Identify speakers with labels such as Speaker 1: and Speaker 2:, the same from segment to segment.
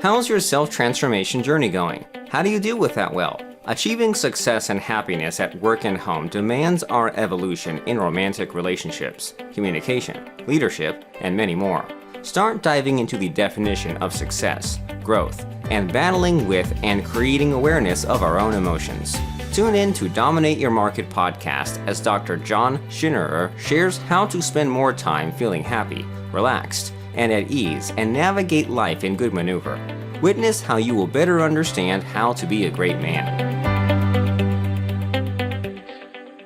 Speaker 1: How's your self-transformation journey going? How do you deal with that well? Achieving success and happiness at work and home demands our evolution in romantic relationships, communication, leadership, and many more. Start diving into the definition of success, growth, and battling with and creating awareness of our own emotions. Tune in to Dominate Your Market podcast as Dr. John Schinnerer shares how to spend more time feeling happy, relaxed, and at ease and navigate life in good maneuver. Witness how you will better understand how to be a great man.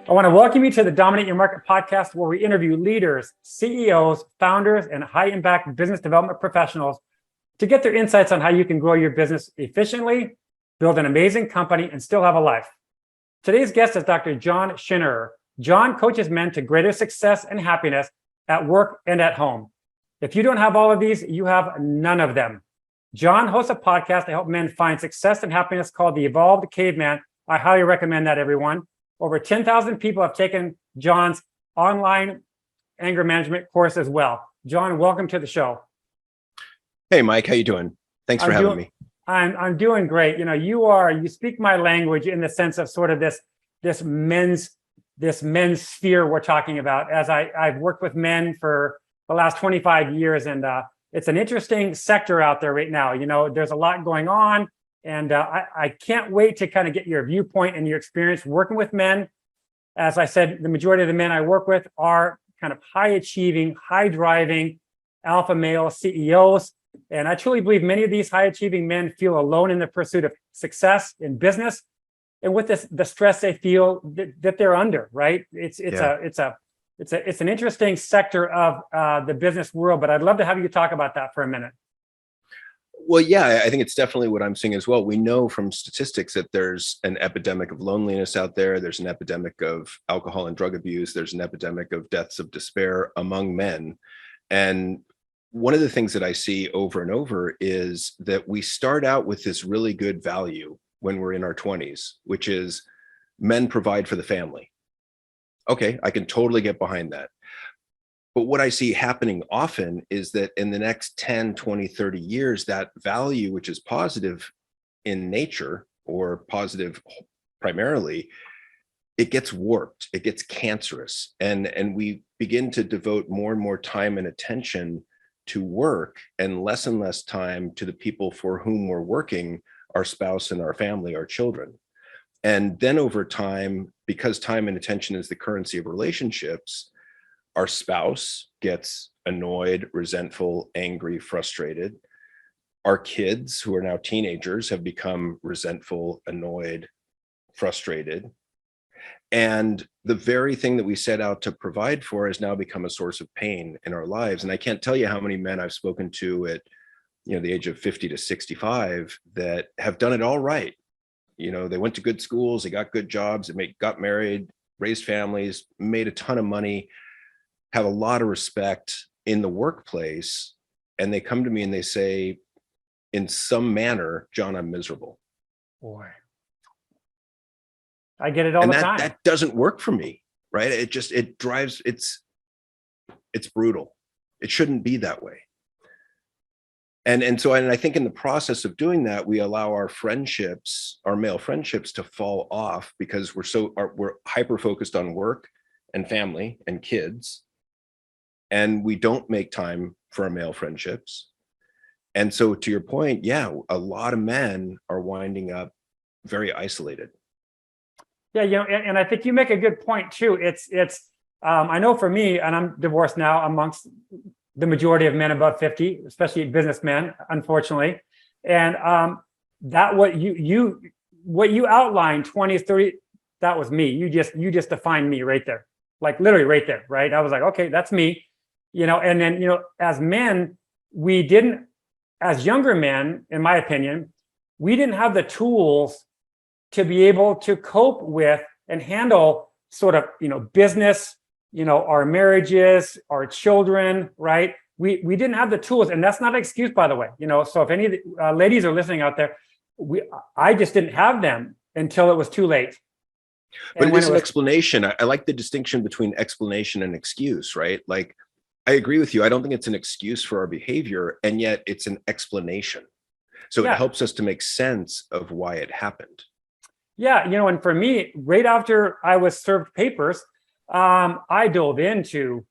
Speaker 2: I want to welcome you to the Dominate Your Market podcast, where we interview leaders, CEOs, founders, and high-impact business development professionals to get their insights on how you can grow your business efficiently, build an amazing company, and still have a life. Today's guest is Dr. John Schinnerer. John coaches men to greater success and happiness at work and at home. If you don't have all of these, you have none of them. John hosts a podcast to help men find success and happiness called The Evolved Caveman. I highly recommend that, everyone. Over 10,000 people have taken John's online anger management course as well. John, welcome to the show.
Speaker 3: Hey, Mike, how you doing? Thanks for having me.
Speaker 2: I'm doing great. You know, you speak my language in the sense of sort of this men's sphere we're talking about. As I've worked with men for the last 25 years, and it's an interesting sector out there right now. You know, there's a lot going on, and I can't wait to kind of get your viewpoint and your experience working with men. As I said, the majority of the men I work with are kind of high-achieving, high-driving, alpha male CEOs. And I truly believe many of these high-achieving men feel alone in the pursuit of success in business, and with the stress they feel that they're under. Right? It's an interesting sector of the business world, but I'd love to have you talk about that for a minute.
Speaker 3: Well, yeah, I think it's definitely what I'm seeing as well. We know from statistics that there's an epidemic of loneliness out there. There's an epidemic of alcohol and drug abuse. There's an epidemic of deaths of despair among men. And one of the things that I see over and over is that we start out with this really good value when we're in our 20s, which is men provide for the family. Okay, I can totally get behind that. But what I see happening often is that in the next 10, 20, 30 years, that value, which is positive in nature or positive primarily, it gets warped, it gets cancerous. And we begin to devote more and more time and attention to work and less time to the people for whom we're working, our spouse and our family, our children. And then over time, because time and attention is the currency of relationships, our spouse gets annoyed, resentful, angry, frustrated. Our kids, who are now teenagers, have become resentful, annoyed, frustrated. And the very thing that we set out to provide for has now become a source of pain in our lives. And I can't tell you how many men I've spoken to at the age of 50 to 65 that have done it all right. You know, they went to good schools, they got good jobs, they got married, raised families, made a ton of money, have a lot of respect in the workplace. And they come to me and they say, in some manner, John, I'm miserable.
Speaker 2: Boy, I get it all the time.
Speaker 3: That doesn't work for me, right? It drives, it's brutal. It shouldn't be that way. And I think in the process of doing that, we allow our friendships, our male friendships, to fall off because we're hyper focused on work and family and kids. And we don't make time for our male friendships. And so to your point, yeah, a lot of men are winding up very isolated.
Speaker 2: Yeah, and I think you make a good point too. It's I know for me, and I'm divorced now, amongst the majority of men above 50, especially businessmen, unfortunately. And that what you outlined, 20s, 30, that was me. You just defined me right there, like literally right there, right? I was like, okay, that's me, And then as men, we didn't, as younger men, in my opinion, we didn't have the tools to be able to cope with and handle sort of, business, our marriages, our children, right? We didn't have the tools, and that's not an excuse, by the way. So if any of the ladies are listening out there, I just didn't have them until it was too late.
Speaker 3: But it is an explanation. I like the distinction between explanation and excuse, right? Like, I agree with you. I don't think it's an excuse for our behavior, and yet it's an explanation. So it
Speaker 2: Yeah.
Speaker 3: helps us to make sense of why it happened.
Speaker 2: Yeah, and for me, right after I was served papers, I dove into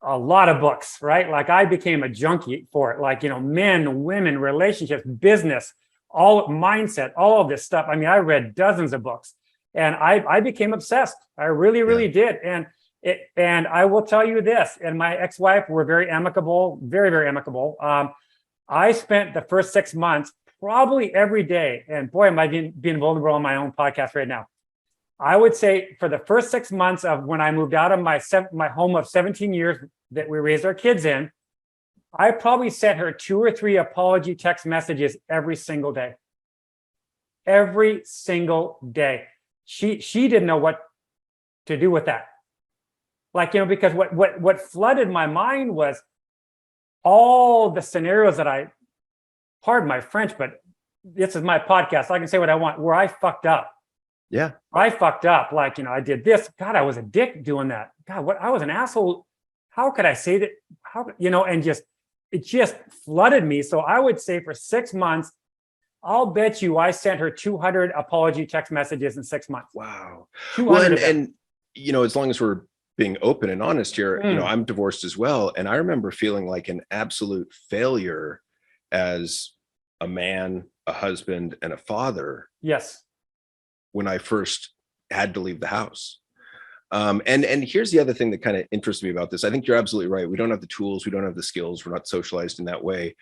Speaker 2: a lot of books, right? Like I became a junkie for it, like, men, women, relationships, business, all mindset, all of this stuff. I mean, I read dozens of books and I became obsessed. I really,
Speaker 3: Yeah.
Speaker 2: really did. And I will tell you this, and my ex-wife were very amicable, very, very amicable. I spent the first 6 months probably every day, and boy, am I being vulnerable on my own podcast right now. I would say for the first 6 months of when I moved out of my home of 17 years that we raised our kids in, I probably sent her 2 or 3 apology text messages every single day. Every single day. She didn't know what to do with that. Like, because what flooded my mind was all the scenarios that pardon my French, but this is my podcast, so I can say what I want, where I fucked up.
Speaker 3: Yeah.
Speaker 2: I fucked up. Like, I did this. God, I was a dick doing that. God, I was an asshole. How could I say that? And it just flooded me. So I would say for 6 months, I'll bet you I sent her 200 apology text messages in 6 months.
Speaker 3: Wow.
Speaker 2: 200
Speaker 3: Well,
Speaker 2: of them.
Speaker 3: and as long as we're being open and honest here,
Speaker 2: Mm.
Speaker 3: I'm divorced as well. And I remember feeling like an absolute failure as a man, a husband, and a father
Speaker 2: Yes.
Speaker 3: when I first had to leave the house. And here's the other thing that kind of interests me about this. I think you're absolutely right. We don't have the tools, we don't have the skills, we're not socialized in that way.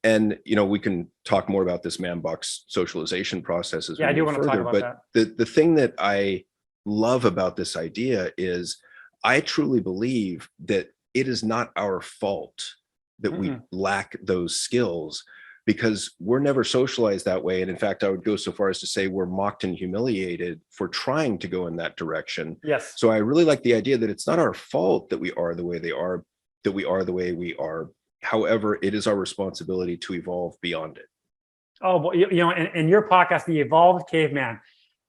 Speaker 3: And we can talk more about this man box socialization process as
Speaker 2: Yeah,
Speaker 3: we
Speaker 2: I do
Speaker 3: move
Speaker 2: want to talk
Speaker 3: further.
Speaker 2: about
Speaker 3: But the thing that I love about this idea is I truly believe that it is not our fault that we lack those skills, because we're never socialized that way. And in fact, I would go so far as to say we're mocked and humiliated for trying to go in that direction.
Speaker 2: Yes.
Speaker 3: So I really like the idea that it's not our fault that we are the way they are, that we are the way we are. However, it is our responsibility to evolve beyond it.
Speaker 2: Oh, well, in your podcast, The Evolved Caveman,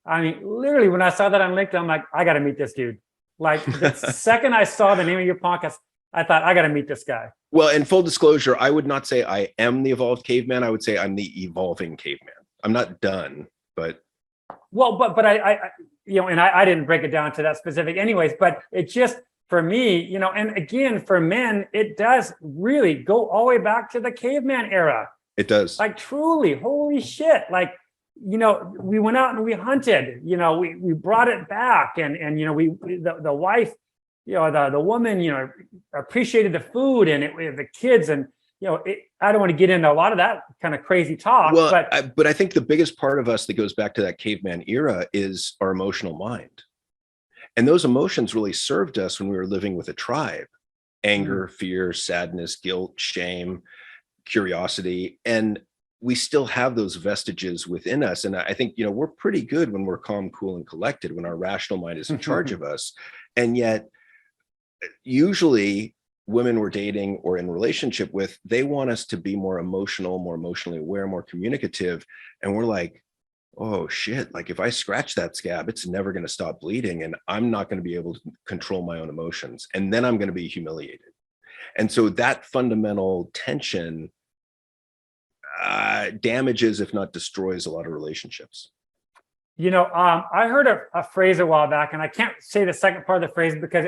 Speaker 2: I mean, literally when I saw that on LinkedIn, I'm like, I got to meet this dude. Like the second I saw the name of your podcast, I thought, I got to meet this guy.
Speaker 3: Well, in full disclosure, I would not say I am the evolved caveman. I would say I'm the evolving caveman. I'm not done, but.
Speaker 2: Well, but I didn't break it down to that specific anyways, but it just, for me, and again, for men, it does really go all the way back to the caveman era.
Speaker 3: It does.
Speaker 2: Like truly, holy shit. Like, we went out and we hunted, we brought it back and the wife, the woman, appreciated the food and the kids and, I don't want to get into a lot of that kind of crazy talk.
Speaker 3: Well,
Speaker 2: but
Speaker 3: but I think the biggest part of us that goes back to that caveman era is our emotional mind. And those emotions really served us when we were living with a tribe: anger, fear, sadness, guilt, shame, curiosity. And we still have those vestiges within us. And I think, we're pretty good when we're calm, cool, and collected, when our rational mind is in charge of us. And yet, usually women we're dating or in relationship with, they want us to be more emotional, more emotionally aware, more communicative. And we're like, oh shit, like if I scratch that scab, it's never going to stop bleeding and I'm not going to be able to control my own emotions. And then I'm going to be humiliated. And so that fundamental tension damages, if not destroys, a lot of relationships.
Speaker 2: I heard a phrase a while back, and I can't say the second part of the phrase because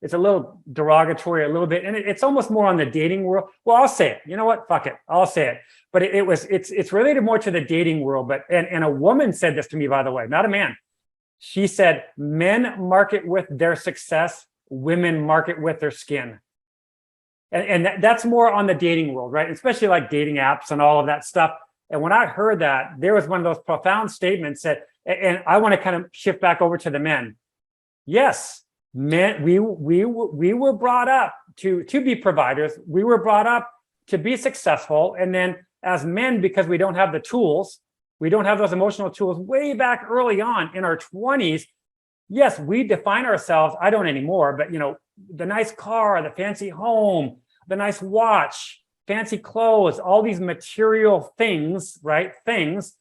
Speaker 2: it's a little derogatory, a little bit, and it's almost more on the dating world. Well, I'll say it. You know what? Fuck it. I'll say it. But it's related more to the dating world. But and a woman said this to me, by the way, not a man. She said, men market with their success, women market with their skin. And that's more on the dating world, right? Especially like dating apps and all of that stuff. And when I heard that, there was one of those profound statements that, and I want to kind of shift back over to the men. Yes, men, we were brought up to be providers. We were brought up to be successful. And then as men, because we don't have the tools, we don't have those emotional tools way back early on in our 20s. Yes, we define ourselves. I don't anymore, but the nice car, the fancy home, the nice watch, fancy clothes, all these material things, right? Things.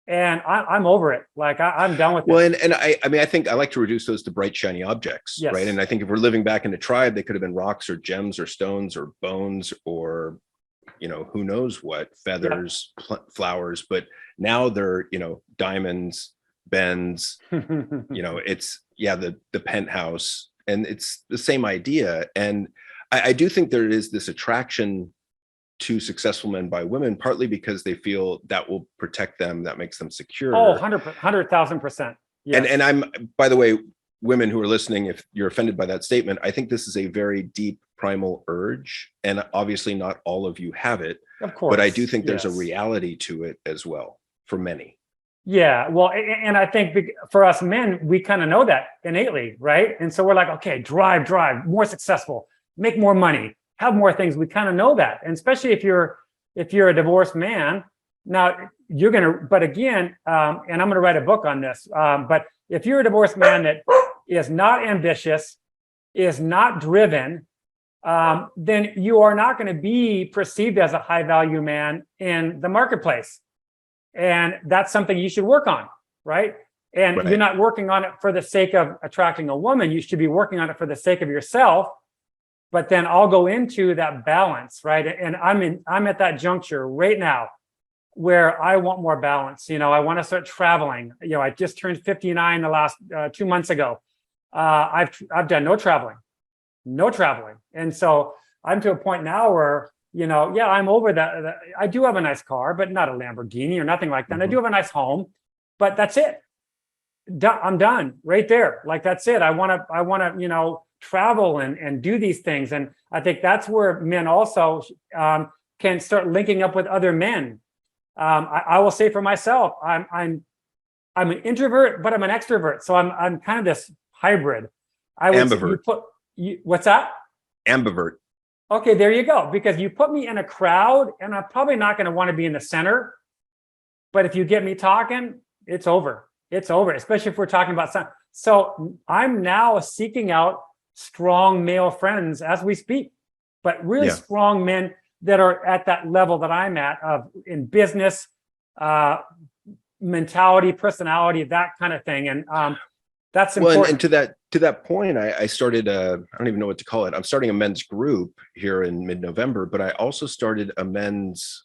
Speaker 2: And I'm over it. Like I'm done with
Speaker 3: Well,
Speaker 2: it.
Speaker 3: and I mean, I think I like to reduce those to bright, shiny objects,
Speaker 2: Yes.
Speaker 3: right? And I think if we're living back in a tribe, they could have been rocks or gems or stones or bones or, who knows what, feathers, flowers, but now they're, diamonds, Benz, it's, the penthouse, and it's the same idea. And I do think there is this attraction to successful men by women, partly because they feel that will protect them, that makes them secure.
Speaker 2: Oh, 100,000%. Yes.
Speaker 3: And I'm, by the way, women who are listening, if you're offended by that statement, I think this is a very deep primal urge, and obviously not all of you have it.
Speaker 2: Of course.
Speaker 3: But I do think there's a
Speaker 2: yes.
Speaker 3: reality to it as well for many.
Speaker 2: Yeah, well, and I think for us men, we kind of know that innately, right? And so we're like, okay, drive, more successful, make more money, have more things. We kind of know that, and especially if you're a divorced man. Now you're gonna, but again, and I'm gonna write a book on this. But if you're a divorced man that is not ambitious, is not driven, then you are not going to be perceived as a high value man in the marketplace. And that's something you should work on, right? And you're not working on it for the sake of attracting a woman. You should be working on it for the sake of yourself. But then I'll go into that balance, right? And I'm at that juncture right now where I want more balance. I want to start traveling. I just turned 59 the last 2 months ago. I've done no traveling. And so I'm to a point now where, I'm over that. I do have a nice car, but not a Lamborghini or nothing like that. Mm-hmm. I do have a nice home, but that's it. I'm done right there. Like, that's it. I want to, travel and do these things. And I think that's where men also can start linking up with other men. I will say for myself, I'm an introvert, but I'm an extrovert. So I'm kind of this hybrid.
Speaker 3: Ambivert.
Speaker 2: What's that?
Speaker 3: Ambivert.
Speaker 2: Okay, there you go. Because you put me in a crowd, and I'm probably not going to want to be in the center. But if you get me talking, it's over. It's over, especially if we're talking about something. So I'm now seeking out strong male friends as we speak, but really strong men that are at that level that I'm at in business, mentality, personality, that kind of thing. And that's important.
Speaker 3: Well, and to that point, I started I don't even know what to call it. I'm starting a men's group here in mid-November, but I also started a men's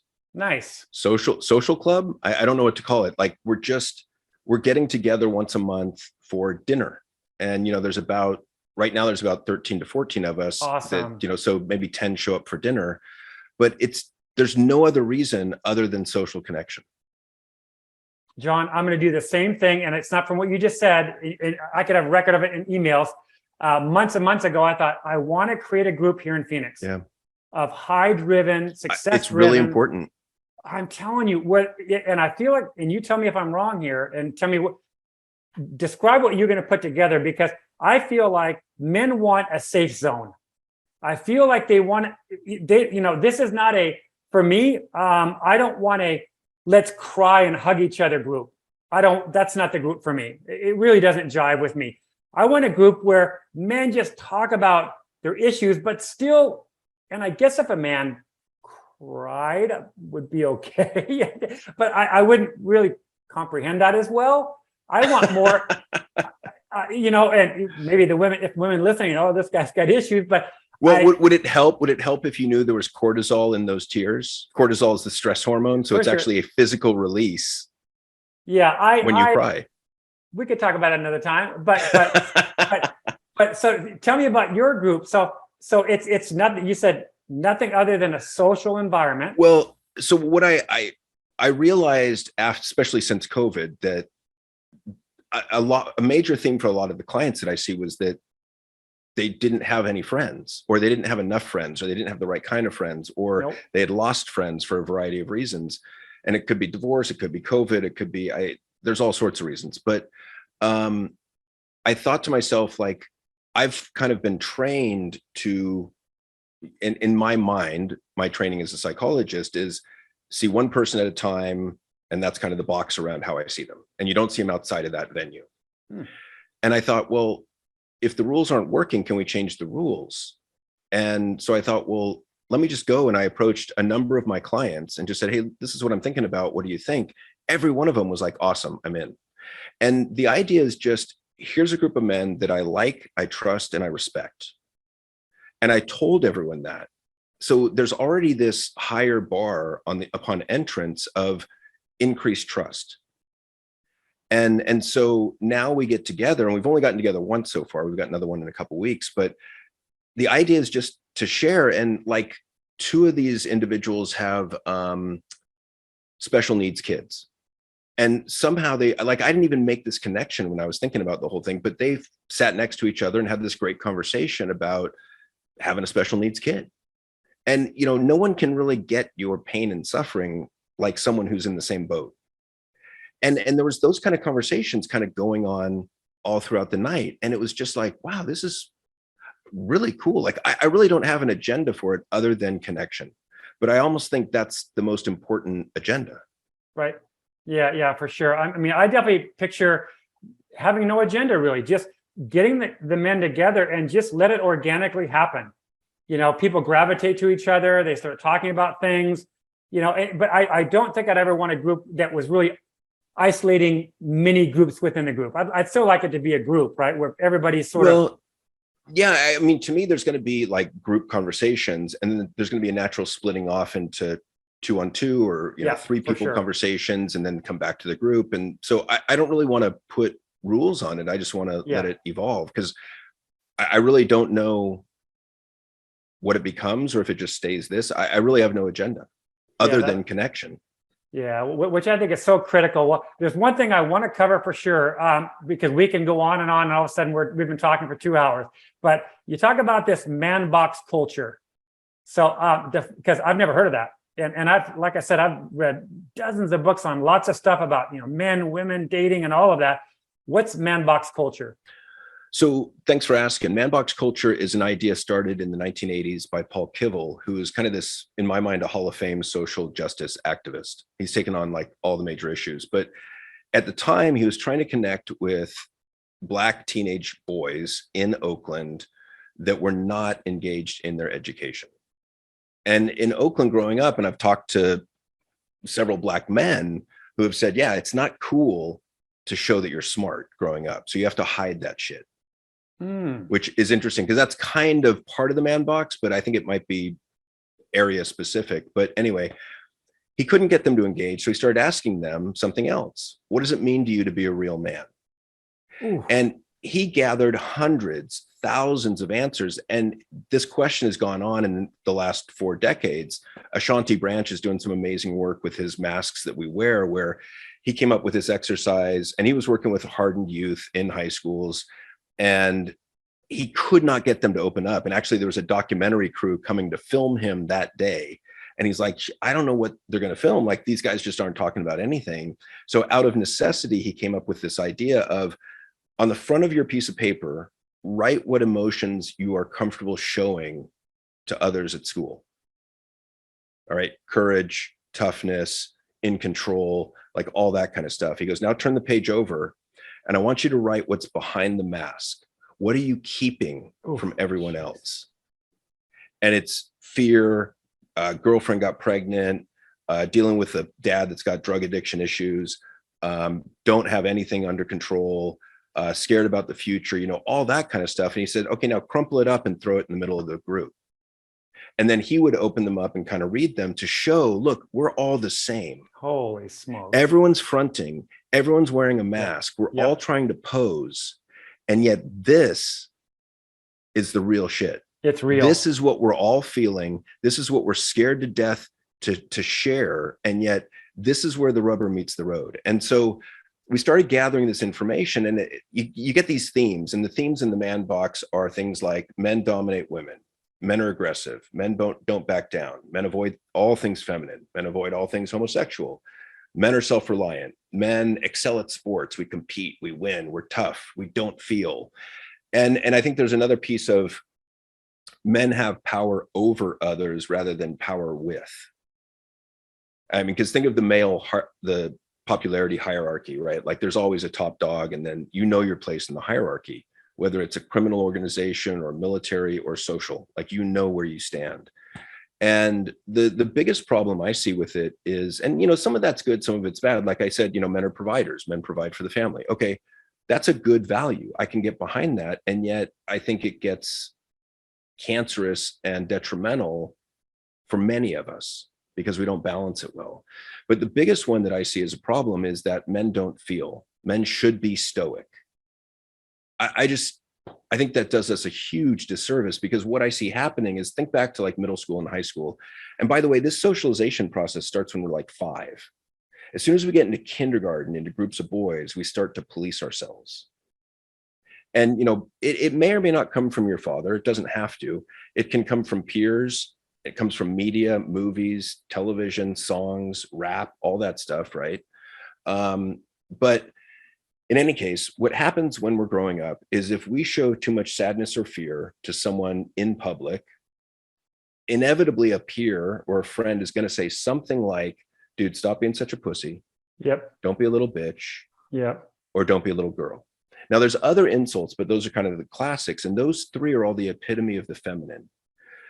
Speaker 3: social club. I don't know what to call it. Like, we're getting together once a month for dinner. And, right now there's about 13 to 14 of us.
Speaker 2: Awesome.
Speaker 3: That, so maybe 10 show up for dinner, but there's no other reason other than social connection.
Speaker 2: John, I'm going to do the same thing. And it's not from what you just said. I could have a record of it in emails. Months and months ago, I thought, I want to create a group here in Phoenix of high-driven, success-driven.
Speaker 3: It's really important.
Speaker 2: I'm telling you and I feel like, and you tell me if I'm wrong here, and tell me describe what you're going to put together, because I feel like men want a safe zone. I feel like this is not for me, I don't want let's cry and hug each other group. That's not the group for me. It really doesn't jive with me. I want a group where men just talk about their issues, but still, and I guess if a man cried, would be okay. But I wouldn't really comprehend that as well. I want more, and maybe if women listening, this guy's got issues, but
Speaker 3: well, would it help? Would it help if you knew there was cortisol in those tears? Cortisol is the stress hormone, so it's actually a physical release.
Speaker 2: Yeah,
Speaker 3: when you cry.
Speaker 2: We could talk about it another time, but so tell me about your group. So it's nothing. You said nothing other than a social environment.
Speaker 3: Well, so what I realized, especially since COVID, that a major theme for a lot of the clients that I see was that they didn't have any friends, or they didn't have enough friends, or they didn't have the right kind of friends, or they had lost friends for a variety of reasons. And it could be divorce, it could be COVID, it could be, there's all sorts of reasons. But I thought to myself, like, I've kind of been trained to, in my mind, my training as a psychologist is see one person at a time, and that's kind of the box around how I see them. And you don't see them outside of that venue. And I thought, well, if the rules aren't working, can we change the rules? And so I thought, well, let me just go. And I approached a number of my clients and just said, hey, this is what I'm thinking about. What do you think? every one of them was like, awesome, I'm in. And the idea is just, here's a group of men that I like, I trust, and I respect. And I told everyone that. So there's already this higher bar upon entrance of increased trust. And so now we get together, and we've only gotten together once so far. We've got another one in a couple of weeks, but the idea is just to share. And like, two of these individuals have special needs kids. And somehow they, like, I didn't even make this connection when I was thinking about the whole thing, but they sat next to each other and had this great conversation about having a special needs kid. And, you know, no one can really get your pain and suffering like someone who's in the same boat. And there was those kind of conversations kind of going on all throughout the night. And it was just like, wow, this is really cool. Like, I really don't have an agenda for it other than connection. But I almost think that's the most important agenda.
Speaker 2: Right. Yeah, for sure. I mean, I definitely picture having no agenda, really, just getting the men together and just let it organically happen. You know, people gravitate to each other. They start talking about things, you know, but I don't think I'd ever want a group that was really isolating mini groups within the group. I'd still like it to be a group, right, where everybody's sort of.
Speaker 3: Yeah, I mean, to me, there's going to be like group conversations, and then there's going to be a natural splitting off into 2-on-2 or, you know, 3 people conversations, and then come back to the group. And so I don't really want to put rules on it. I just want to let it evolve, because I really don't know what it becomes, or if it just stays this. I really have no agenda other than connection.
Speaker 2: Yeah, which I think is so critical. Well, there's one thing I want to cover for sure, because we can go on, and all of a sudden we've been talking for 2 hours. But you talk about this man box culture. So, because I've never heard of that. And I've, like I said, I've read dozens of books on lots of stuff about, you know, men, women, dating, and all of that. What's man box culture?
Speaker 3: So thanks for asking. Man box culture is an idea started in the 1980s by Paul Kivel, who is kind of this, in my mind, a Hall of Fame social justice activist. He's taken on like all the major issues. But at the time, he was trying to connect with Black teenage boys in Oakland that were not engaged in their education. And in Oakland growing up, and I've talked to several Black men who have said, yeah, it's not cool to show that you're smart growing up. So you have to hide that shit. Which is interesting, because that's kind of part of the man box, but I think it might be area specific. But anyway, he couldn't get them to engage. So he started asking them something else. What does it mean to you to be a real man? Ooh. And he gathered hundreds, thousands of answers. And this question has gone on in the last 4 decades. Ashanti Branch is doing some amazing work with his masks that we wear, where he came up with this exercise, and he was working with hardened youth in high schools. And he could not get them to open up. And actually, there was a documentary crew coming to film him that day. And he's like, I don't know what they're going to film. Like, these guys just aren't talking about anything. So out of necessity, he came up with this idea of, on the front of your piece of paper, write what emotions you are comfortable showing to others at school. All right. Courage, toughness, in control, like all that kind of stuff. He goes, now turn the page over, and I want you to write what's behind the mask. What are you keeping from everyone else? And it's fear, girlfriend got pregnant, dealing with a dad that's got drug addiction issues, don't have anything under control, scared about the future, you know, all that kind of stuff. And he said, okay, now crumple it up and throw it in the middle of the group. And then he would open them up and kind of read them to show, look, we're all the same.
Speaker 2: Holy smokes.
Speaker 3: Everyone's fronting. Everyone's wearing a mask. We're all trying to pose. And yet this is the real shit.
Speaker 2: It's real.
Speaker 3: This is what we're all feeling. This is what we're scared to death to share. And yet this is where the rubber meets the road. And so we started gathering this information, and you get these themes. And the themes in the man box are things like men dominate women. Men are aggressive. Men don't back down. Men avoid all things feminine. Men avoid all things homosexual. Men are self-reliant. Men excel at sports. We compete. We win. We're tough. We don't feel. And I think there's another piece of men have power over others rather than power with. I mean, because think of the popularity hierarchy, right? Like, there's always a top dog, and then you know your place in the hierarchy, whether it's a criminal organization or military or social, like, you know where you stand. And the biggest problem I see with it is, and some of that's good, some of it's bad. Like I said, men are providers, men provide for the family. Okay, that's a good value. I can get behind that. And yet I think it gets cancerous and detrimental for many of us because we don't balance it well. But the biggest one that I see as a problem is that men don't feel. Men should be stoic. I think that does us a huge disservice, because what I see happening is, think back to like middle school and high school. And by the way, this socialization process starts when we're like 5. As soon as we get into kindergarten, into groups of boys, we start to police ourselves. And, it may or may not come from your father. It doesn't have to. It can come from peers. It comes from media, movies, television, songs, rap, all that stuff, right? But in any case, what happens when we're growing up is, if we show too much sadness or fear to someone in public, inevitably a peer or a friend is going to say something like, dude, stop being such a pussy.
Speaker 2: Yep.
Speaker 3: Don't be a little bitch.
Speaker 2: Yep.
Speaker 3: Or don't be a little girl. Now, there's other insults, but those are kind of the classics. And those 3 are all the epitome of the feminine.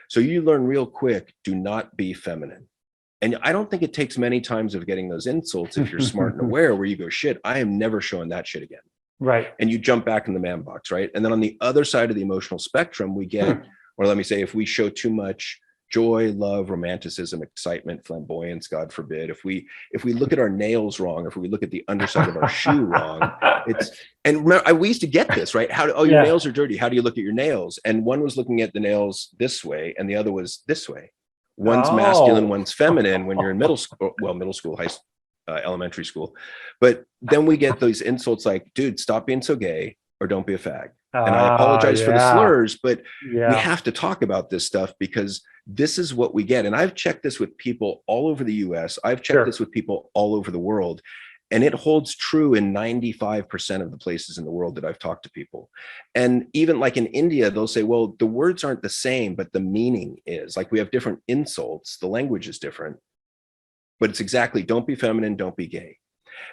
Speaker 3: So you learn real quick, do not be feminine. And I don't think it takes many times of getting those insults, if you're smart and aware, where you go, shit, I am never showing that shit again.
Speaker 2: Right.
Speaker 3: And you jump back in the man box, right? And then on the other side of the emotional spectrum, we get, or let me say, if we show too much joy, love, romanticism, excitement, flamboyance, God forbid, if we look at our nails wrong, or if we look at the underside of our shoe wrong, and remember, we used to get this, right? Your nails are dirty. How do you look at your nails? And one was looking at the nails this way, and the other was this way. One's masculine, one's feminine when you're in middle school, elementary school. But then we get those insults like, dude, stop being so gay, or don't be a fag. And I apologize for the slurs, but we have to talk about this stuff, because this is what we get. And I've checked this with people all over the US. I've checked this with people all over the world. And it holds true in 95% of the places in the world that I've talked to people. And even like in India, they'll say, well, the words aren't the same, but the meaning is. Like, we have different insults. The language is different, but it's exactly, don't be feminine, don't be gay.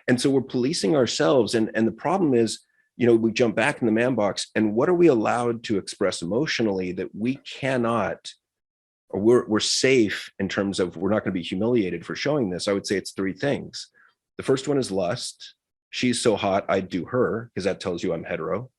Speaker 3: And so we're policing ourselves. And the problem is, we jump back in the man box, and what are we allowed to express emotionally that we cannot, or we're safe in terms of, we're not going to be humiliated for showing this? I would say it's 3 things. The first one is lust. She's so hot, I'd do her, because that tells you I'm hetero.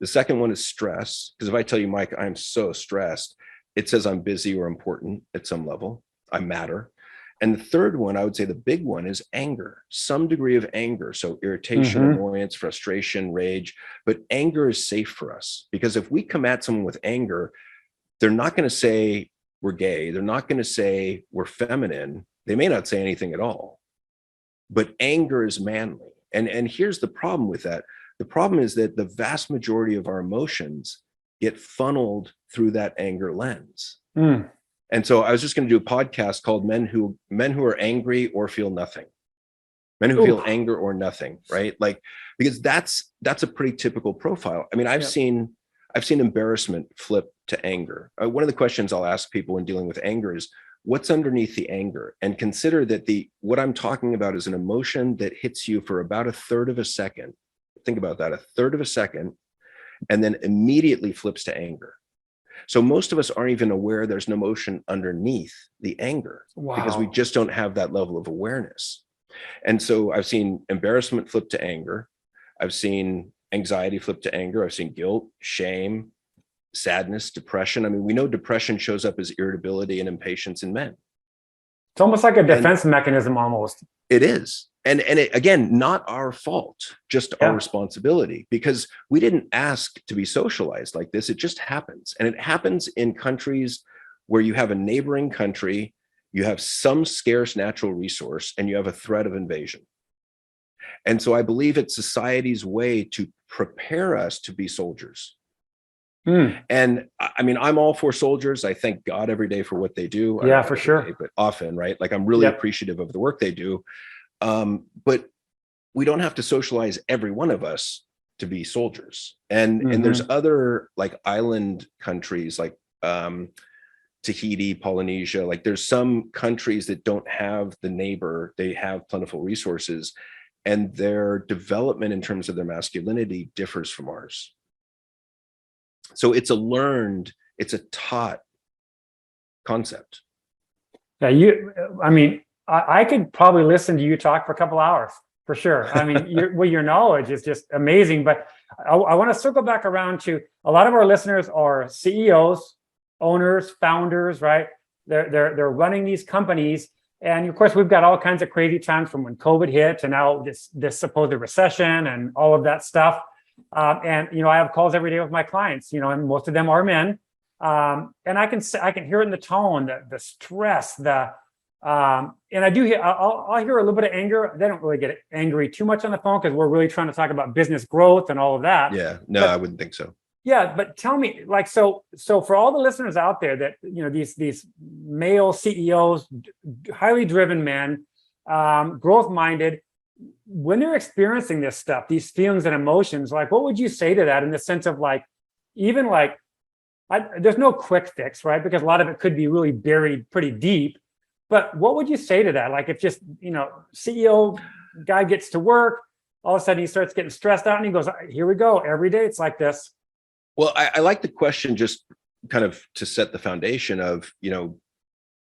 Speaker 3: The second one is stress, because if I tell you, Mike, I'm so stressed, it says I'm busy or important at some level. I matter. And the third one, I would say the big one, is anger, some degree of anger. So irritation, annoyance, frustration, rage. But anger is safe for us, because if we come at someone with anger, they're not going to say we're gay. They're not going to say we're feminine. They may not say anything at all. But anger is manly. And here's the problem with that. The problem is that the vast majority of our emotions get funneled through that anger lens. And so I was just going to do a podcast called Men Who Are Angry or Feel Nothing. Men who feel anger or nothing, right? Like, because that's a pretty typical profile. I mean, I've seen embarrassment flip to anger. One of the questions I'll ask people when dealing with anger is, what's underneath the anger? And consider that what I'm talking about is an emotion that hits you for about 1/3 of a second. Think about that, 1/3 of a second, and then immediately flips to anger. So most of us aren't even aware there's an emotion underneath the anger, because we just don't have that level of awareness. And so I've seen embarrassment flip to anger. I've seen anxiety flip to anger. I've seen guilt, shame, sadness, depression. I mean, we know depression shows up as irritability and impatience in men.
Speaker 2: It's almost like a defense mechanism almost.
Speaker 3: It is. And it, again, not our fault, just our responsibility, because we didn't ask to be socialized like this. It just happens. And it happens in countries where you have a neighboring country, you have some scarce natural resource, and you have a threat of invasion. And so I believe it's society's way to prepare us to be soldiers. And I mean, I'm all for soldiers. I thank God every day for what they do.
Speaker 2: Yeah, for sure.
Speaker 3: Day, but often, right? Like, I'm really appreciative of the work they do. But we don't have to socialize every one of us to be soldiers. And there's other like island countries like Tahiti, Polynesia. Like, there's some countries that don't have the neighbor. They have plentiful resources, and their development in terms of their masculinity differs from ours. So it's a taught concept.
Speaker 2: Yeah, I mean, I could probably listen to you talk for a couple hours for sure. I mean, your knowledge is just amazing. But I want to circle back around to a lot of our listeners are CEOs, owners, founders, right? They're running these companies, and of course, we've got all kinds of crazy times from when COVID hit to now this supposed recession and all of that stuff. And I have calls every day with my clients, and most of them are men. And I can hear it in the tone, the stress, and I do hear, I'll hear a little bit of anger. They don't really get angry too much on the phone because we're really trying to talk about business growth and all of that.
Speaker 3: Yeah, no,
Speaker 2: but,
Speaker 3: I wouldn't think so.
Speaker 2: Yeah, but tell me, like, so for all the listeners out there that, these male CEOs, highly driven men, growth minded, when they're experiencing this stuff, these feelings and emotions, like, what would you say to that in the sense of like, even like, there's no quick fix, right? Because a lot of it could be really buried pretty deep. But what would you say to that? Like, if just, CEO guy gets to work, all of a sudden he starts getting stressed out and he goes, here we go. Every day it's like this.
Speaker 3: Well, I like the question just kind of to set the foundation of,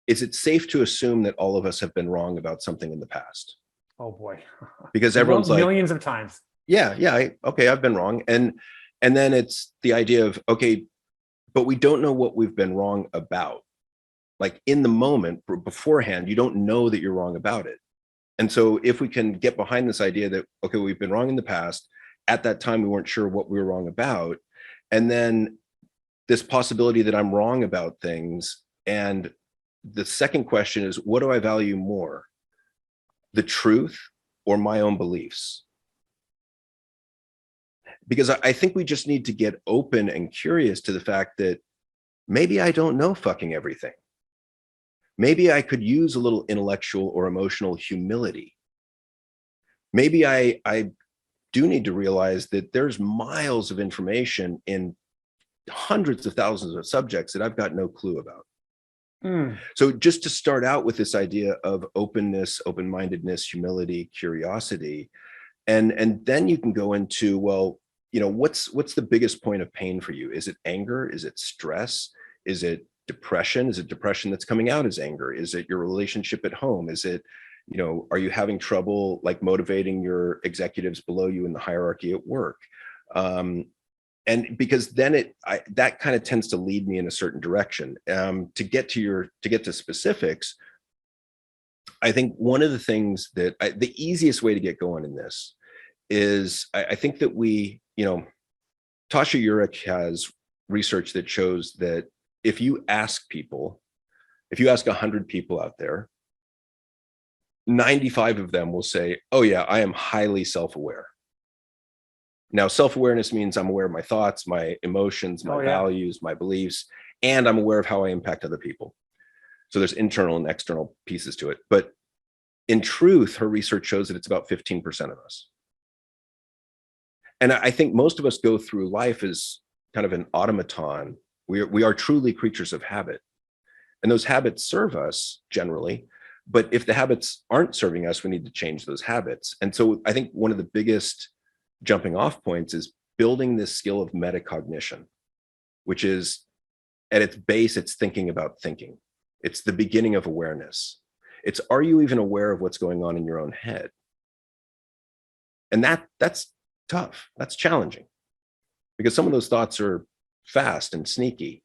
Speaker 3: is it safe to assume that all of us have been wrong about something in the past?
Speaker 2: Oh boy.
Speaker 3: Because everyone's like,
Speaker 2: millions of times.
Speaker 3: Yeah, okay, I've been wrong. And then it's the idea of, okay, but we don't know what we've been wrong about. Like in the moment beforehand, you don't know that you're wrong about it. And so if we can get behind this idea that, okay, we've been wrong in the past, at that time, we weren't sure what we were wrong about. And then this possibility that I'm wrong about things. And the second question is, what do I value more? The truth or my own beliefs? Because I think we just need to get open and curious to the fact that maybe I don't know fucking everything. Maybe I could use a little intellectual or emotional humility. Maybe I do need to realize that there's miles of information in hundreds of thousands of subjects that I've got no clue about. So just to start out with this idea of openness, open-mindedness, humility, curiosity, and then you can go into, well, what's the biggest point of pain for you? Is it anger? Is it stress? Is it depression? Is it depression that's coming out as anger? Is it your relationship at home? Is it, are you having trouble like motivating your executives below you in the hierarchy at work? And because then that kind of tends to lead me in a certain direction. To get to specifics, I think one of the things that the easiest way to get going in this is I think that Tasha Urich has research that shows that if you ask 100 people out there, 95 of them will say, oh yeah, I am highly self-aware. Now, self-awareness means I'm aware of my thoughts, my emotions, my values, my beliefs, and I'm aware of how I impact other people. So there's internal and external pieces to it. But in truth, her research shows that it's about 15% of us. And I think most of us go through life as kind of an automaton. We are truly creatures of habit. And those habits serve us generally. But if the habits aren't serving us, we need to change those habits. And so I think one of the biggest jumping off points is building this skill of metacognition, which is at its base, it's thinking about thinking. It's the beginning of awareness. It's, are you even aware of what's going on in your own head? And that's tough. That's challenging because some of those thoughts are fast and sneaky.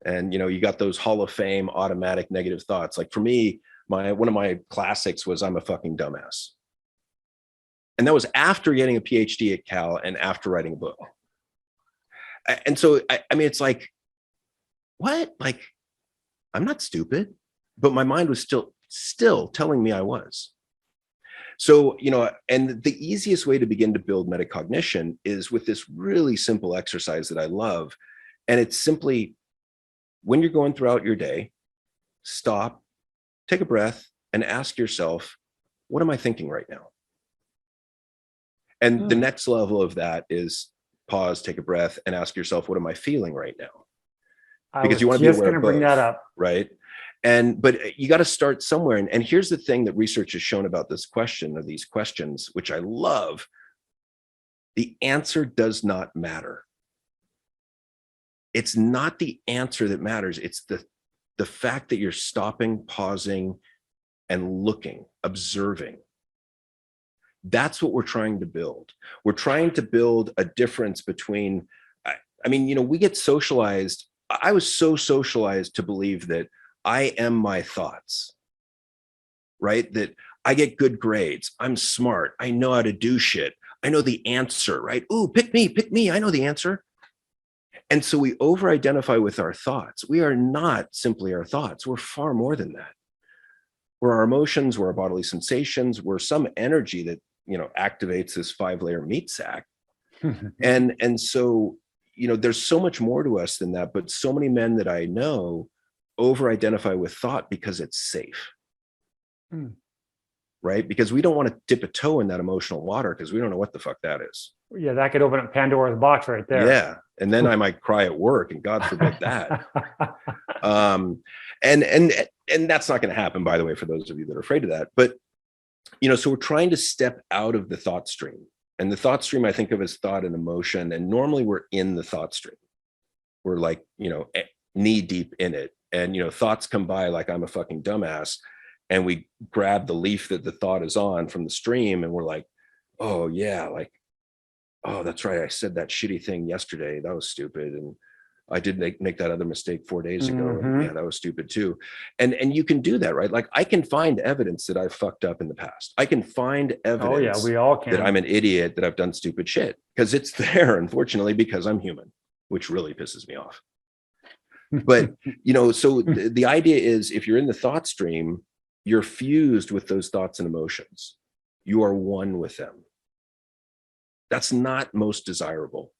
Speaker 3: And, you got those Hall of Fame automatic negative thoughts. Like for me, one of my classics was, I'm a fucking dumbass. And that was after getting a PhD at Cal and after writing a book. And so, I mean, it's like, what? Like, I'm not stupid, but my mind was still telling me I was. So, and the easiest way to begin to build metacognition is with this really simple exercise that I love. And it's simply, when you're going throughout your day, stop, take a breath, and ask yourself, what am I thinking right now? And the next level of that is pause, take a breath, and ask yourself, what am I feeling right now? Because you want to be aware of both, bring that up, right? But you got to start somewhere. And here's the thing that research has shown about this question, or these questions, which I love. The answer does not matter. It's not the answer that matters. It's the the fact that you're stopping, pausing, and looking, observing, that's what we're trying to build. We're trying to build a difference between, I mean, you know, we get socialized. I was so socialized to believe that I am my thoughts, right? That I get good grades. I'm smart. I know how to do shit. I know the answer, right? Ooh, pick me. I know the answer. And so we over-identify with our thoughts. We are not simply our thoughts. We're far more than that. We're our emotions, we're our bodily sensations, we're some energy that, you know, activates this 5-layer meat sack. And so, you know, there's so much more to us than that, but so many men that I know over-identify with thought because it's safe. Right? Because we don't want to dip a toe in that emotional water because we don't know what the fuck that is.
Speaker 2: Yeah, that could open up Pandora's box right there.
Speaker 3: Yeah. And then I might cry at work, and God forbid that. And that's not going to happen, by the way, for those of you that are afraid of that. But, you know, so we're trying to step out of the thought stream. And the thought stream I think of as thought and emotion. And normally we're in the thought stream. We're like, you know, knee deep in it. And, you know, thoughts come by like I'm a fucking dumbass. And we grab the leaf that the thought is on from the stream, and we're like, oh yeah, like, oh, that's right, I said that shitty thing yesterday, that was stupid, and I did make that other mistake 4 days ago, and yeah, that was stupid too. And you can do that, right? Like, I can find evidence that I've fucked up in the past. I can find evidence,
Speaker 2: oh yeah, we all can,
Speaker 3: that I'm an idiot, that I've done stupid shit, because it's there, unfortunately, because I'm human, which really pisses me off. But, you know, so the idea is, if you're in the thought stream, you're fused with those thoughts and emotions. You are one with them. That's not most desirable.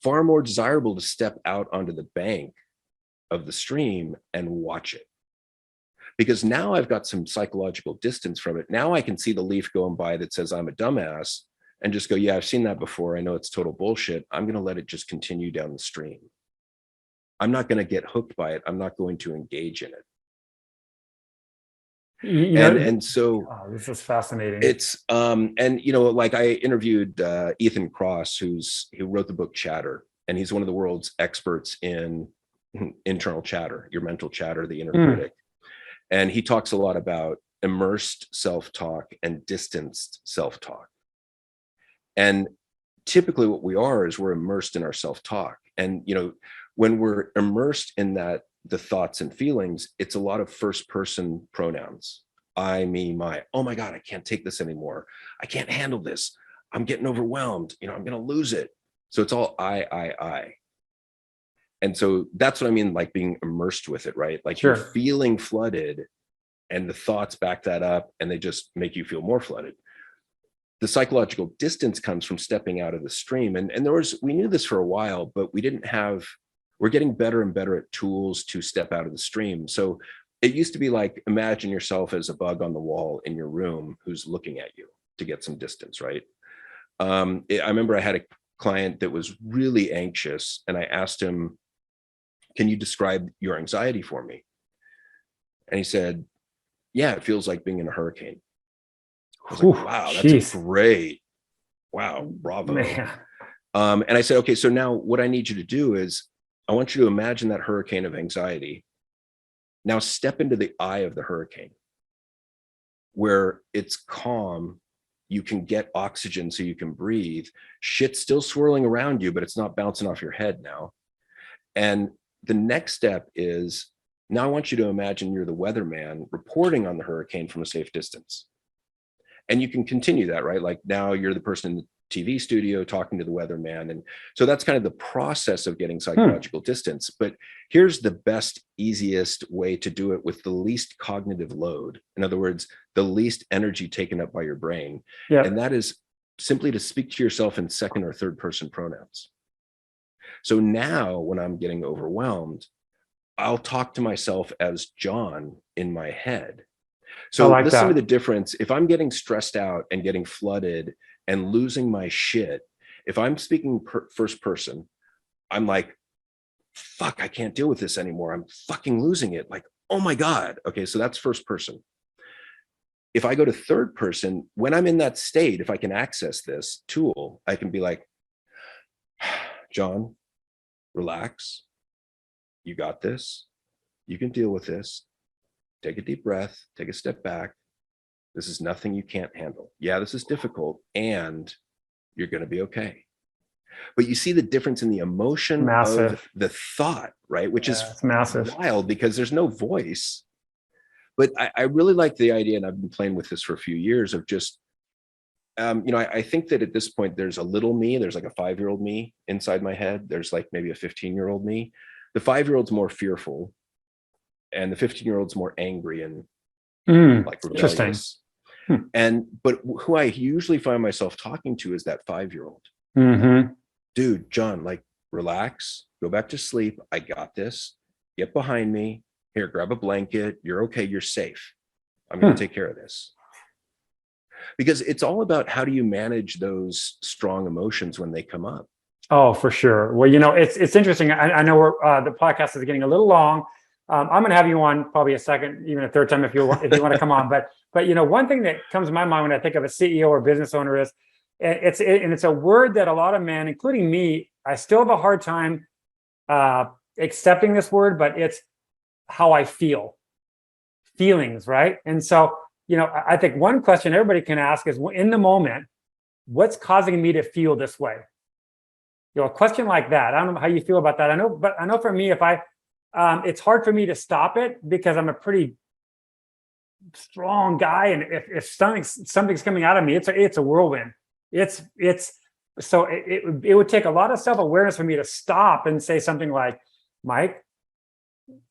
Speaker 3: Far more desirable to step out onto the bank of the stream and watch it. Because now I've got some psychological distance from it. Now I can see the leaf going by that says I'm a dumbass and just go, yeah, I've seen that before. I know it's total bullshit. I'm going to let it just continue down the stream. I'm not going to get hooked by it. I'm not going to engage in it.
Speaker 2: You know,
Speaker 3: and so
Speaker 2: this is fascinating.
Speaker 3: It's and you know, like, I interviewed Ethan Kross, who wrote the book Chatter, and he's one of the world's experts in internal chatter, your mental chatter, the inner critic. And he talks a lot about immersed self-talk and distanced self-talk. And typically what we are is we're immersed in our self-talk. And, you know, when we're immersed in that, the thoughts and feelings, it's a lot of first person pronouns. I, me, my. Oh my God, I can't take this anymore. I can't handle this. I'm getting overwhelmed. You know, I'm going to lose it. So it's all I. And so that's what I mean, like being immersed with it, right? Like, you're feeling flooded, and the thoughts back that up, and they just make you feel more flooded. The psychological distance comes from stepping out of the stream. And we knew this for a while, but we're getting better and better at tools to step out of the stream. So it used to be like, imagine yourself as a bug on the wall in your room who's looking at you to get some distance, right? I remember I had a client that was really anxious, and I asked him, can you describe your anxiety for me? And he said, yeah, it feels like being in a hurricane. I was like, wow, that's great. Wow, bravo. And I said, okay, so now what I need you to do is, I want you to imagine that hurricane of anxiety. Now step into the eye of the hurricane, where it's calm. You can get oxygen so you can breathe. Shit's still swirling around you, but it's not bouncing off your head now. And the next step is, now I want you to imagine you're the weatherman reporting on the hurricane from a safe distance. And you can continue that, right? Like, now you're the person in the TV studio talking to the weatherman. And so that's kind of the process of getting psychological distance. But here's the best, easiest way to do it with the least cognitive load. In other words, the least energy taken up by your brain. And that is simply to speak to yourself in second or third person pronouns. So now when I'm getting overwhelmed, I'll talk to myself as John in my head. So listen to the difference. If I'm getting stressed out and getting flooded and losing my shit, if I'm speaking first person, I'm like, fuck, I can't deal with this anymore. I'm fucking losing it. Like, oh my God. Okay, so that's first person. If I go to third person, when I'm in that state, if I can access this tool, I can be like, John, relax. You got this. You can deal with this. Take a deep breath, take a step back. This is nothing you can't handle. Yeah, this is difficult, and you're going to be okay. But you see the difference in the emotion
Speaker 2: Massive.
Speaker 3: of the thought, right? Which is
Speaker 2: It's massive.
Speaker 3: wild because there's no voice. But I really like the idea, and I've been playing with this for a few years, of just, I think that at this point, there's a little me, there's like a 5-year-old me inside my head. There's like maybe a 15-year-old me. The 5-year-old's more fearful, and the 15-year-old's more angry and like rebellious. But who I usually find myself talking to is that 5-year-old. Dude, John, like, relax, go back to sleep. I got this. Get behind me. Here, grab a blanket. You're okay. You're safe. I'm going to take care of this. Because it's all about how do you manage those strong emotions when they come up.
Speaker 2: Oh, for sure. Well, it's interesting. I know the podcast is getting a little long. I'm going to have you on probably a second, even a third time if you want to come on. But one thing that comes to my mind when I think of a CEO or business owner is, it's a word that a lot of men, including me, I still have a hard time accepting this word, but it's how I feel. Feelings, right? And so, I think one question everybody can ask is, in the moment, what's causing me to feel this way? A question like that. I don't know how you feel about that. I know for me, if it's hard for me to stop it because I'm a pretty strong guy, and if something's coming out of me, it's a whirlwind. So it would take a lot of self-awareness for me to stop and say something like, Mike,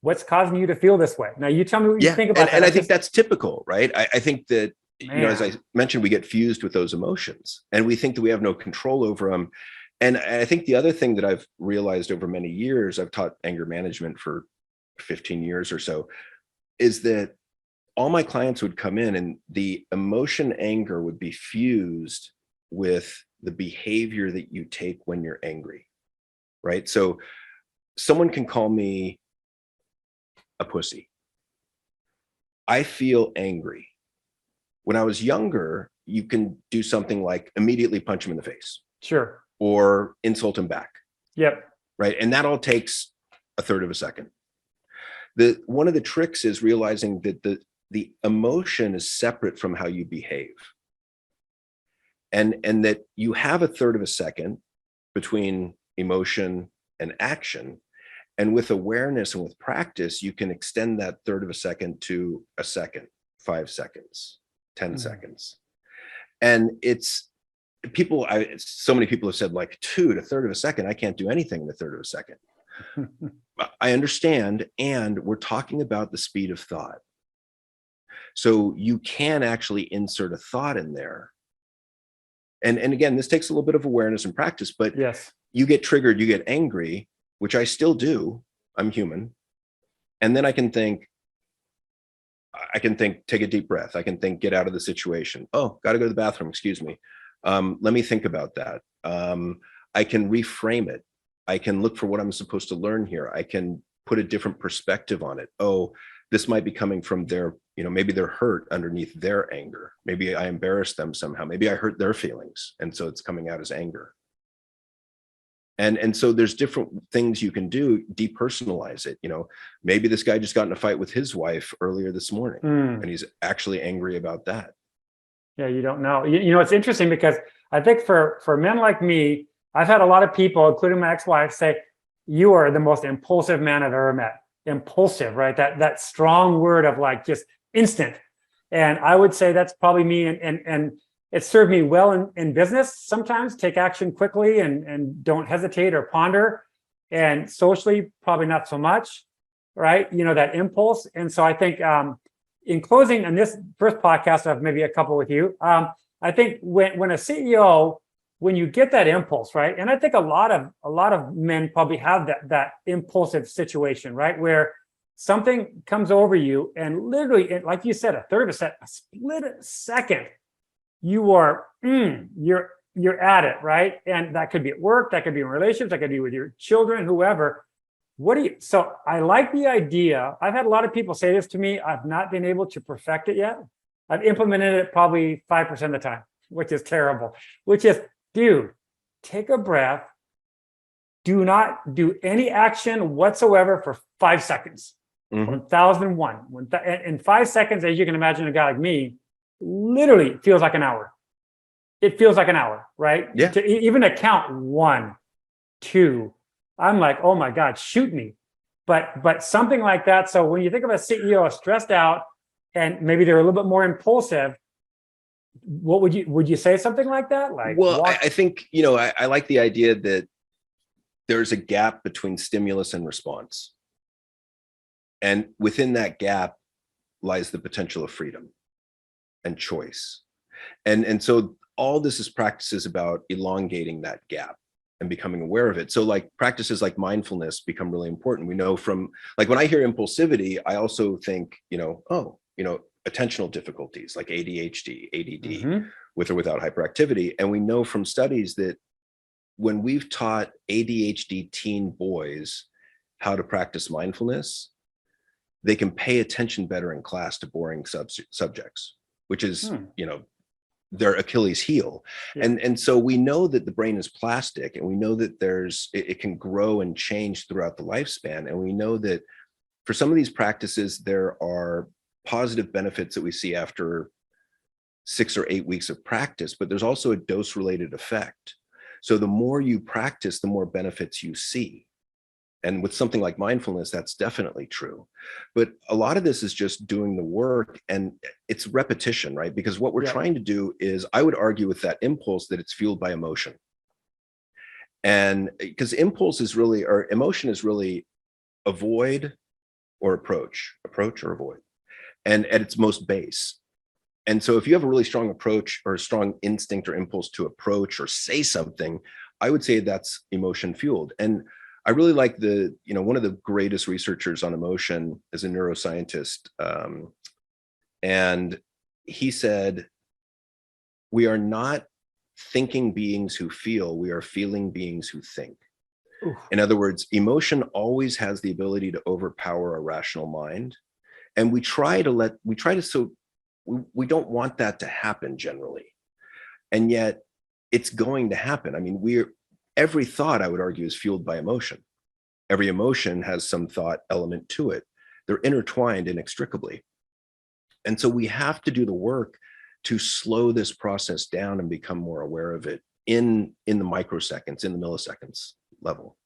Speaker 2: what's causing you to feel this way? Now you tell me what you think about that.
Speaker 3: And I think that's typical, right? I think that, as I mentioned, we get fused with those emotions and we think that we have no control over them. And I think the other thing that I've realized over many years, I've taught anger management for 15 years or so, is that all my clients would come in and the emotion anger would be fused with the behavior that you take when you're angry, right? So someone can call me a pussy. I feel angry. When I was younger, you can do something like immediately punch him in the face.
Speaker 2: Sure.
Speaker 3: Or insult him back.
Speaker 2: Yep.
Speaker 3: Right. And that all takes a third of a second. One of the tricks is realizing that the emotion is separate from how you behave. And that you have a third of a second between emotion and action. And with awareness and with practice, you can extend that third of a second to a second, 5 seconds, 10 seconds. And so many people have said, like, a third of a second, I can't do anything in a third of a second. I understand. And we're talking about the speed of thought. So you can actually insert a thought in there. And again, this takes a little bit of awareness and practice, but
Speaker 2: yes,
Speaker 3: you get triggered, you get angry, which I still do. I'm human. And then I can think, take a deep breath. I can think, get out of the situation. Oh, got to go to the bathroom. Excuse me. Let me think about that. I can reframe it. I can look for what I'm supposed to learn here. I can put a different perspective on it. Oh, this might be coming from their, maybe they're hurt underneath their anger. Maybe I embarrassed them somehow. Maybe I hurt their feelings. And so it's coming out as anger. And so there's different things you can do, depersonalize it. Maybe this guy just got in a fight with his wife earlier this morning and he's actually angry about that.
Speaker 2: Yeah, you don't know. It's interesting because I think for men like me, I've had a lot of people, including my ex-wife, say, you are the most impulsive man I've ever met. Impulsive, right? That strong word of like just instant. And I would say that's probably me. And it served me well in business. Sometimes take action quickly and don't hesitate or ponder. And socially, probably not so much, right? That impulse. And so I think in closing, on this first podcast, I have maybe a couple with you. I think when a CEO, when you get that impulse, right? And I think a lot of men probably have that impulsive situation, right? Where something comes over you and literally, like you said, a split second, you're at it, right? And that could be at work, that could be in relationships, that could be with your children, whoever. So I like the idea. I've had a lot of people say this to me. I've not been able to perfect it yet. I've implemented it probably 5% of the time, which is terrible, which is, dude, take a breath. Do not do any action whatsoever for 5 seconds.
Speaker 3: Mhm.
Speaker 2: 1001. In 5 seconds, as you can imagine, a guy like me, literally feels like an hour. It feels like an hour, right?
Speaker 3: Yeah.
Speaker 2: Even to count 1, 2, I'm like, oh my God, shoot me. But something like that. So when you think of a CEO stressed out and maybe they're a little bit more impulsive, what would you say something like that? Like
Speaker 3: Well,
Speaker 2: walk.
Speaker 3: I think, I like the idea that there's a gap between stimulus and response. And within that gap lies the potential of freedom and choice. And so all this is practices about elongating that gap and becoming aware of it. So like practices like mindfulness become really important. We know from, like, when I hear impulsivity, I also think, attentional difficulties like ADHD, ADD,
Speaker 2: Mhm.
Speaker 3: with or without hyperactivity. And we know from studies that when we've taught ADHD teen boys how to practice mindfulness, they can pay attention better in class to boring subjects, which is,
Speaker 2: Hmm.
Speaker 3: their Achilles heel.
Speaker 2: Yeah.
Speaker 3: And so we know that the brain is plastic, and we know that it can grow and change throughout the lifespan. And we know that for some of these practices, there are positive benefits that we see after 6 or 8 weeks of practice, but there's also a dose related effect. So the more you practice, the more benefits you see. And with something like mindfulness, that's definitely true. But a lot of this is just doing the work, and it's repetition, right? Because what we're
Speaker 2: Yeah.
Speaker 3: trying to do is, I would argue with that impulse that it's fueled by emotion. And because impulse is really, or emotion is really avoid or approach or avoid, and at its most base. And so if you have a really strong approach or a strong instinct or impulse to approach or say something, I would say that's emotion fueled. And I really like one of the greatest researchers on emotion is a neuroscientist. And he said, we are not thinking beings who feel, we are feeling beings who think.
Speaker 2: Oof.
Speaker 3: In other words, emotion always has the ability to overpower a rational mind. And we don't want that to happen generally. And yet it's going to happen. I mean, every thought, I would argue, is fueled by emotion. Every emotion has some thought element to it. They're intertwined inextricably. And so we have to do the work to slow this process down and become more aware of it in the microseconds, in the milliseconds level.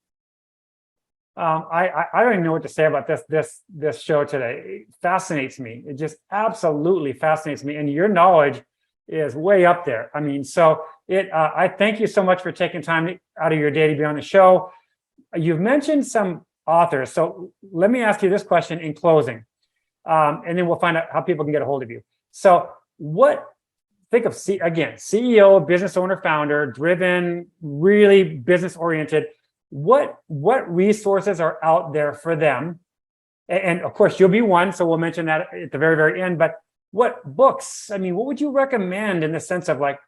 Speaker 2: I don't even know what to say about this show today. It fascinates me. It just absolutely fascinates me, and your knowledge is way up there. I mean, so I thank you so much for taking time out of your day to be on the show. You've mentioned some authors, so let me ask you this question in closing, and then we'll find out how people can get a hold of you. So, think of CEO, business owner, founder, driven, really business oriented. What resources are out there for them? And of course, you'll be one, so we'll mention that at the very, very end. But what books? I mean, what would you recommend in the sense of, like,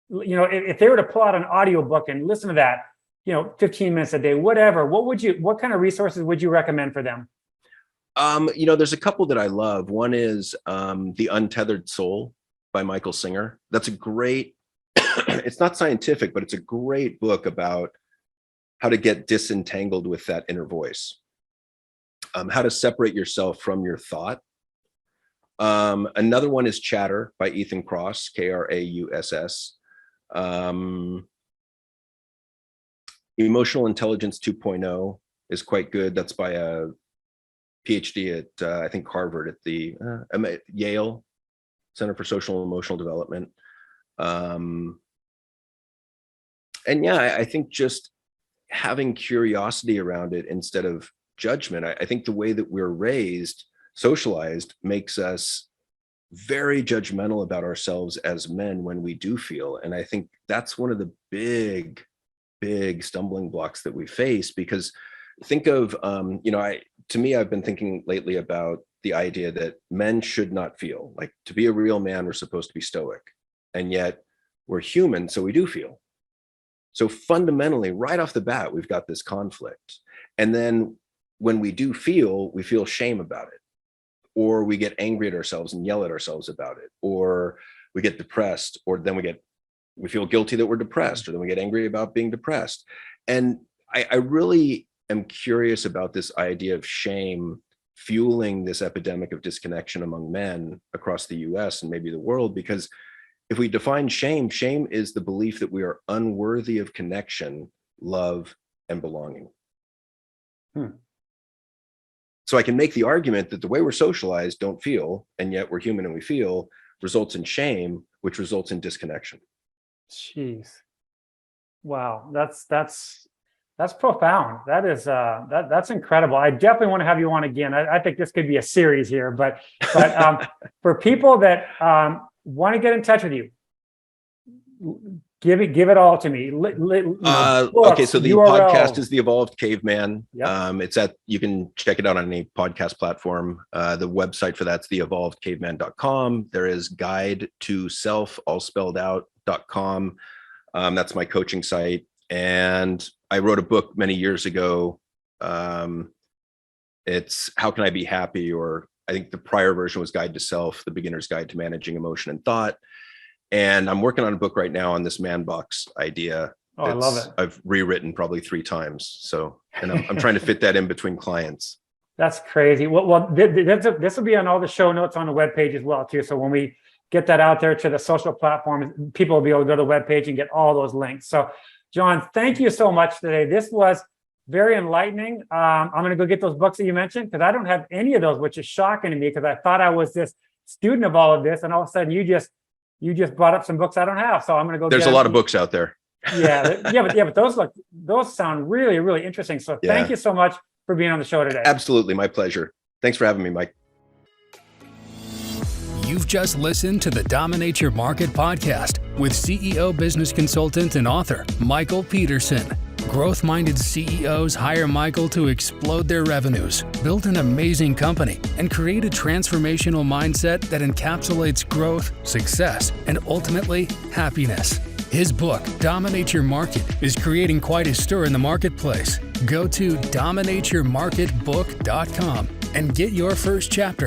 Speaker 2: if they were to pull out an audio book and listen to that, 15 minutes a day, whatever, what kind of resources would you recommend for them?
Speaker 3: There's a couple that I love. One is The Untethered Soul by Michael Singer. That's a great, it's not scientific, but it's a great book about how to get disentangled with that inner voice, how to separate yourself from your thought. Another one is Chatter by Ethan Kross, Krauss. Emotional Intelligence 2.0 is quite good. That's by a PhD at, I think, Harvard, at the Yale Center for Social and Emotional Development. And yeah, I think just having curiosity around it instead of judgment. I think the way that we're raised, socialized, makes us very judgmental about ourselves as men when we do feel. And I think that's one of the big stumbling blocks that we face, because think of, to me, I've been thinking lately about the idea that men should not feel. Like, to be a real man, we're supposed to be stoic, and yet we're human, so we do feel. So fundamentally, right off the bat, we've got this conflict. And then when we do feel, we feel shame about it, or we get angry at ourselves and yell at ourselves about it, or we get depressed, or then we feel guilty that we're depressed, or then we get angry about being depressed. And I really am curious about this idea of shame fueling this epidemic of disconnection among men across the US and maybe the world. Because if we define shame, shame is the belief that we are unworthy of connection, love, and belonging. So I can make the argument that the way we're socialized, don't feel, and yet we're human and we feel, results in shame, which results in disconnection.
Speaker 2: Jeez. Wow. That's profound. That is that's incredible. I definitely want to have you on again. I think this could be a series here, but for people that want to get in touch with you, give it all to me.
Speaker 3: Okay, so the
Speaker 2: URL.
Speaker 3: podcast is The Evolved Caveman.
Speaker 2: Yep.
Speaker 3: You can check it out on any podcast platform. The website for that's theevolvedcaveman.com. There is guide to self, all spelled out.com. That's my coaching site. And I wrote a book many years ago. It's How Can I Be Happy? Or I think the prior version was Guide to Self, the Beginner's Guide to Managing Emotion and Thought. And I'm working on a book right now on this man box idea.
Speaker 2: Oh, I love it.
Speaker 3: I've rewritten probably 3 times. So, and I'm trying to fit that in between clients.
Speaker 2: That's crazy. Well, this will be on all the show notes on the webpage as well, too. So when we get that out there to the social platforms, people will be able to go to the webpage and get all those links. So, John, thank you so much today. This was very enlightening. I'm going to go get those books that you mentioned, because I don't have any of those, which is shocking to me, because I thought I was this student of all of this, and all of a sudden you just brought up some books I don't have. So I'm going to go.
Speaker 3: There's a lot of books out there.
Speaker 2: But those sound really, really interesting. So thank you so much for being on the show today.
Speaker 3: Absolutely, my pleasure. Thanks for having me, Mike.
Speaker 4: You've just listened to the Dominate Your Market podcast with CEO, business consultant, and author Michael Peterson. Growth-minded CEOs hire Michael to explode their revenues, build an amazing company, and create a transformational mindset that encapsulates growth, success, and ultimately happiness. His book, Dominate Your Market, is creating quite a stir in the marketplace. Go to dominateyourmarketbook.com and get your first chapter.